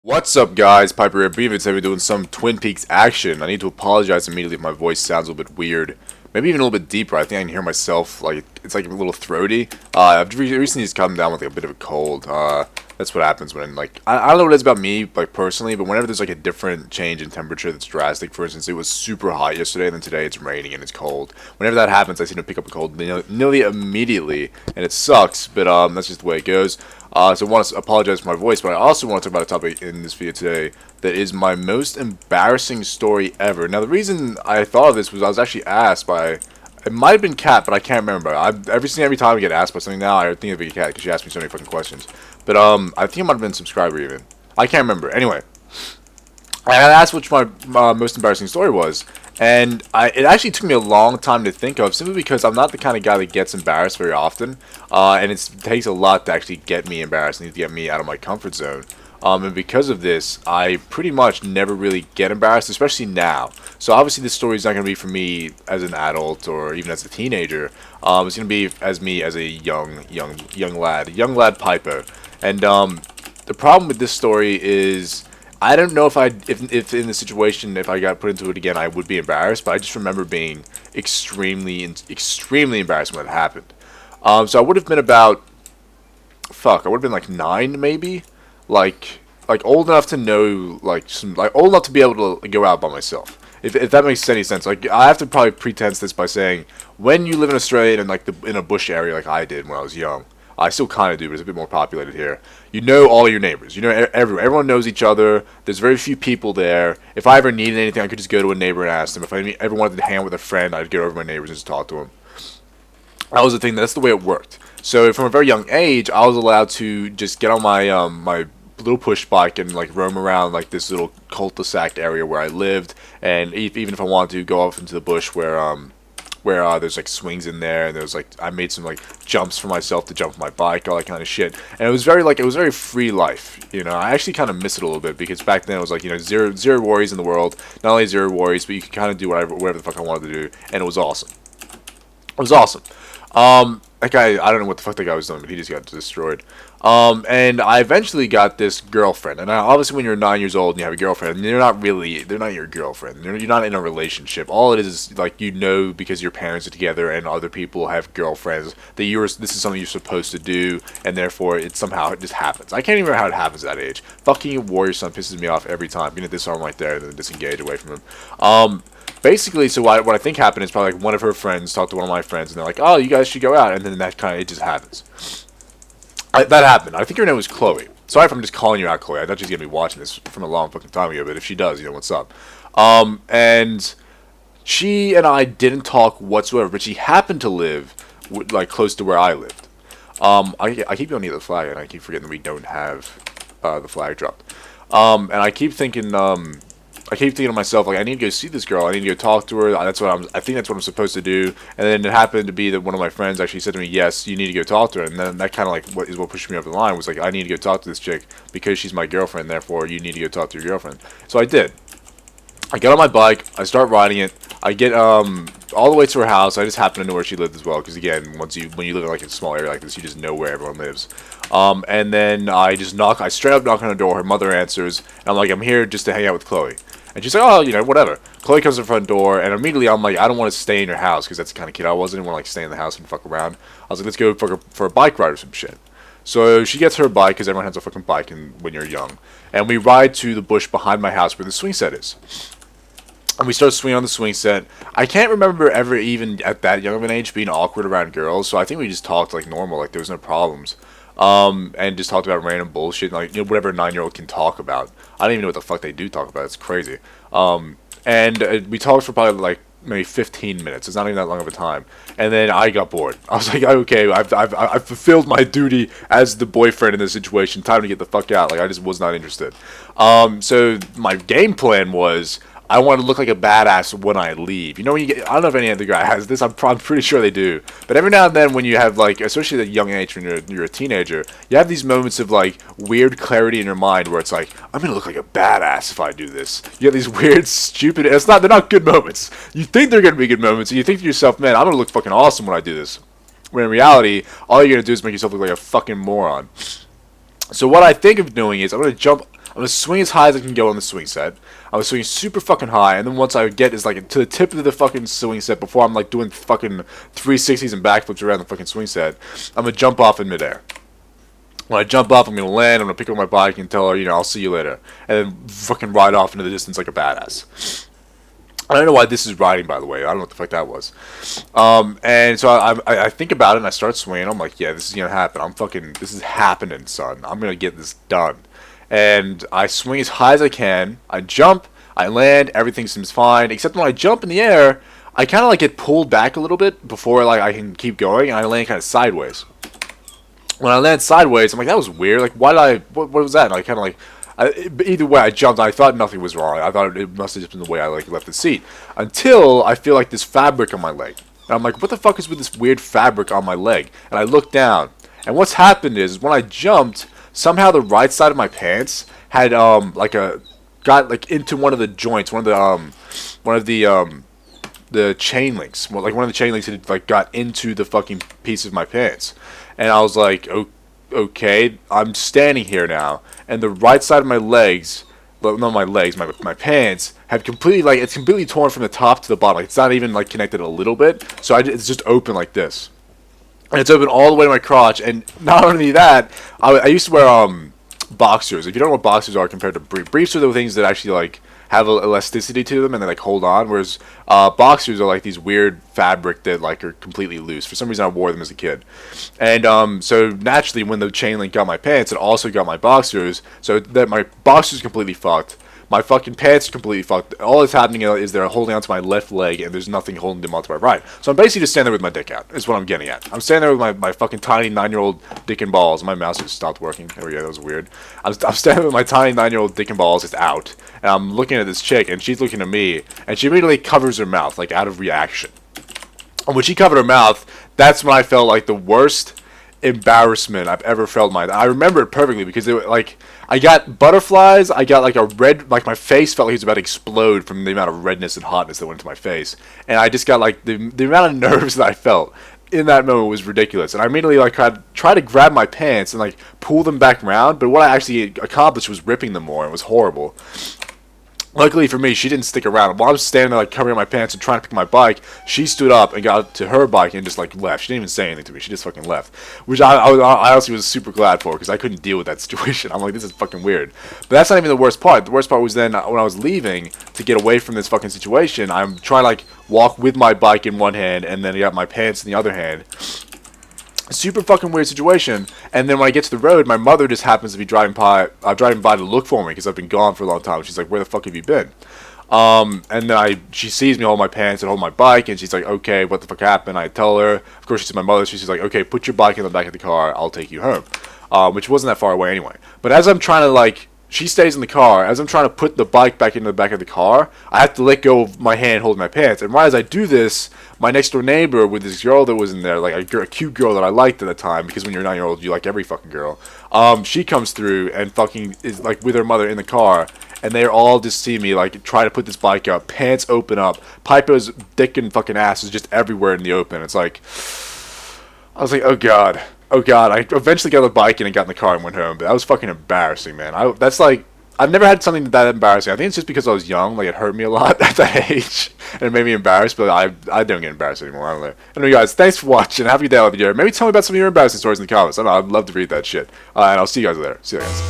What's up, guys? Pypo here. Today we're doing some Twin Peaks action. I need to apologize immediately if my voice sounds a little bit weird. Maybe even a little bit deeper. I think I can hear myself, like, it's like a little throaty. I've recently just come down with like a bit of a cold. That's what happens when, like, I don't know what it is about me, like, personally, but whenever there's, like, a different change in temperature that's drastic, for instance, it was super hot yesterday, and then today it's raining and it's cold. Whenever that happens, I seem to pick up a cold nearly immediately, and it sucks, but, that's just the way it goes. So I want to apologize for my voice, but I also want to talk about a topic in this video today that is my most embarrassing story ever. Now, the reason I thought of this was I was actually asked by, it might have been Kat, but I can't remember. Every time I get asked by something now, I think it'd be Kat because she asked me so many fucking questions. But I think it might have been a subscriber even. I can't remember. Anyway, I got asked which my most embarrassing story was, and it actually took me a long time to think of, simply because I'm not the kind of guy that gets embarrassed very often, and it takes a lot to actually get me embarrassed and to get me out of my comfort zone. And because of this, I pretty much never really get embarrassed, especially now. So obviously this story is not going to be for me as an adult or even as a teenager. It's going to be as me as a young lad Pypo. And the problem with this story is, I don't know if in the situation, if I got put into it again, I would be embarrassed, but I just remember being extremely embarrassed when it happened. So I would have been about, I would have been like 9 maybe, like old enough to know, old enough to be able to go out by myself. If that makes any sense. Like, I have to probably pretense this by saying, when you live in Australia and in a bush area like I did when I was young, I still kind of do, but it's a bit more populated here. You know all your neighbors. You know everyone knows each other. There's very few people there. If I ever needed anything, I could just go to a neighbor and ask them. If I ever wanted to hang out with a friend, I'd go over to my neighbors and just talk to them. That was the thing. That's the way it worked. So from a very young age, I was allowed to just get on my my little push bike and like roam around like this little cul-de-sac area where I lived, and even if I wanted to go off into the bush where there's like swings in there, and there's like, I made some like jumps for myself to jump my bike, all that kind of shit. And it was very free life, you know. I actually kind of miss it a little bit, because back then it was like, you know, zero worries in the world. Not only zero worries, but you could kind of do whatever the fuck I wanted to do, and it was awesome. It was awesome. That guy, I don't know what the fuck that guy was doing, but he just got destroyed. And I eventually got this girlfriend. And obviously when you're 9 years old and you have a girlfriend, they're not your girlfriend. You're not in a relationship. All it is like, you know, because your parents are together and other people have girlfriends, that this is something you're supposed to do, and therefore it just happens. I can't even remember how it happens at that age. Fucking Warrior Son pisses me off every time. You know, disarm right there and then disengage away from him. Basically, so what I think happened is probably like one of her friends talked to one of my friends, and they're like, "Oh, you guys should go out," and then it just happens. That happened. I think her name was Chloe. Sorry if I'm just calling you out, Chloe. I thought she's gonna be watching this from a long fucking time ago, but if she does, you know what's up. And she and I didn't talk whatsoever, but she happened to live like close to where I lived. I keep going near the flag, and I keep forgetting that we don't have the flag dropped. And I keep thinking to myself, like, I need to go see this girl. I need to go talk to her. I think that's what I'm supposed to do. And then it happened to be that one of my friends actually said to me, "Yes, you need to go talk to her." And then that kind of like what pushed me over the line was like, I need to go talk to this chick because she's my girlfriend. Therefore, you need to go talk to your girlfriend. So I did. I get on my bike. I start riding it. I get all the way to her house. I just happen to know where she lived as well, because again, when you live in like a small area like this, you just know where everyone lives. And then I straight up knock on her door. Her mother answers, and I'm like, "I'm here just to hang out with Chloe." And she's like, "Oh, you know, whatever." Chloe comes to the front door, and immediately I'm like, I don't want to stay in your house, because that's the kind of kid I was. I didn't want to like stay in the house and fuck around. I was like, let's go for a bike ride or some shit. So she gets her bike, because everyone has a fucking bike when you're young. And we ride to the bush behind my house where the swing set is. And we start swinging on the swing set. I can't remember ever, even at that young of an age, being awkward around girls. So I think we just talked like normal, like there was no problems. And just talked about random bullshit, like, you know, whatever a 9-year-old can talk about. I don't even know what the fuck they do talk about. It's crazy. And we talked for probably like maybe 15 minutes. It's not even that long of a time. And then I got bored. I was like, okay, I've fulfilled my duty as the boyfriend in this situation. Time to get the fuck out. Like, I just was not interested. So my game plan was, I want to look like a badass when I leave. You know, I don't know if any other guy has this. I'm pretty sure they do. But every now and then, when you have like, especially at a young age, when you're a teenager, you have these moments of like weird clarity in your mind where it's like, I'm gonna look like a badass if I do this. You have these weird, stupid. They're not good moments. You think they're gonna be good moments, and you think to yourself, man, I'm gonna look fucking awesome when I do this. When in reality, all you're gonna do is make yourself look like a fucking moron. So what I think of doing is, I'm gonna swing as high as I can go on the swing set. I was swinging super fucking high, and then once I get is like to the tip of the fucking swing set before I'm like doing fucking 360s and backflips around the fucking swing set, I'm gonna jump off in midair. When I jump off, I'm gonna land. I'm gonna pick up my bike and tell her, you know, I'll see you later, and then fucking ride off into the distance like a badass. I don't know why this is riding, by the way. I don't know what the fuck that was. And so I think about it and I start swinging. I'm like, yeah, this is gonna happen. This is happening, son. I'm gonna get this done. And I swing as high as I can. I jump, I land, everything seems fine. Except when I jump in the air, I kind of like get pulled back a little bit before like I can keep going, and I land kind of sideways. When I land sideways, I'm like, that was weird. Like, why did what was that? And I kind of like. Either way, I jumped. I thought nothing was wrong. I thought it must have just been the way I like left the seat. Until I feel like this fabric on my leg. And I'm like, what the fuck is with this weird fabric on my leg? And I look down. And what's happened is when I jumped, somehow the right side of my pants had got like into one of the joints, one of the chain links. Well, like one of the chain links had like got into the fucking piece of my pants. And I was like, okay, I'm standing here now, and the right side of my legs, well, not my legs, my pants, have completely, like, it's completely torn from the top to the bottom. Like, it's not even, like, connected a little bit, so it's just open like this. And it's open all the way to my crotch, and not only that, I used to wear, boxers. If you don't know what boxers are compared to briefs are the things that actually, like, have elasticity to them and they like hold on, whereas boxers are like these weird fabric that like are completely loose. For some reason I wore them as a kid, and so naturally when the chain link got my pants, it also got my boxers, so that my boxers completely fucked. My fucking pants are completely fucked. All that's happening is they're holding onto my left leg, and there's nothing holding them onto my right. So I'm basically just standing there with my dick out, is what I'm getting at. I'm standing there with my fucking tiny 9-year-old dick and balls. My mouse just stopped working. There we go, that was weird. I'm standing with my tiny 9-year-old dick and balls just out, and I'm looking at this chick, and she's looking at me, and she immediately covers her mouth, like out of reaction. And when she covered her mouth, that's when I felt like the worst embarrassment I've ever felt in my life. I remember it perfectly because it like I got butterflies, I got like a red, like my face felt like it was about to explode from the amount of redness and hotness that went into my face, and I just got like the amount of nerves that I felt in that moment was ridiculous. And I immediately like tried to grab my pants and like pull them back around, but what I actually accomplished was ripping them more, and it was horrible. Luckily for me, she didn't stick around. While I was standing there, like, covering my pants and trying to pick my bike, she stood up and got to her bike and just, like, left. She didn't even say anything to me. She just fucking left. Which I honestly was super glad for, because I couldn't deal with that situation. I'm like, this is fucking weird. But that's not even the worst part. The worst part was then, when I was leaving to get away from this fucking situation, I'm trying to, like, walk with my bike in one hand, and then I got my pants in the other hand. Super fucking weird situation. And then when I get to the road, my mother just happens to be driving by to look for me because I've been gone for a long time. She's like, where the fuck have you been? And then she sees me hold my pants and hold my bike, and she's like, okay, what the fuck happened? I tell her. Of course, she's my mother. She's like, okay, put your bike in the back of the car. I'll take you home. Which wasn't that far away anyway. But as I'm trying to, like, she stays in the car. As I'm trying to put the bike back into the back of the car, I have to let go of my hand holding my pants. And right as I do this, my next door neighbor with this girl that was in there, like a cute girl that I liked at the time, because when you're a 9-year-old, you like every fucking girl. She comes through and fucking is like with her mother in the car, and they're all just see me like try to put this bike up, pants open up, Pypo's dick and fucking ass is just everywhere in the open. It's like, I was like, oh god. Oh god, I eventually got the bike in and got in the car and went home, but that was fucking embarrassing, man. That's like, I've never had something that embarrassing. I think it's just because I was young, like it hurt me a lot at that age, and it made me embarrassed, but I don't get embarrassed anymore, I don't know. Anyway guys, thanks for watching, have a good day out of the year. Maybe tell me about some of your embarrassing stories in the comments. I don't know, I'd love to read that shit. And I'll see you guys later. See you guys.